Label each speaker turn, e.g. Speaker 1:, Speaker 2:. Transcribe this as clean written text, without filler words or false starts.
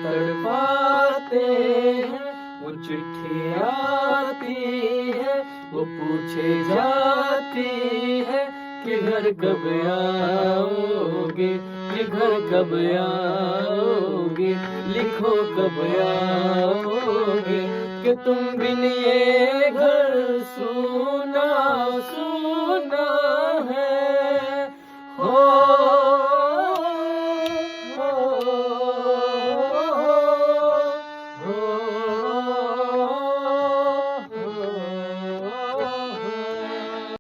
Speaker 1: तड़पाते हैं। वो चिट्ठी आती है, वो पूछे जाती है कि घर कब आओगे, कि घर कब आओगे, लिखो कब आओगे, कि तुम बिन ये घर सूना सूना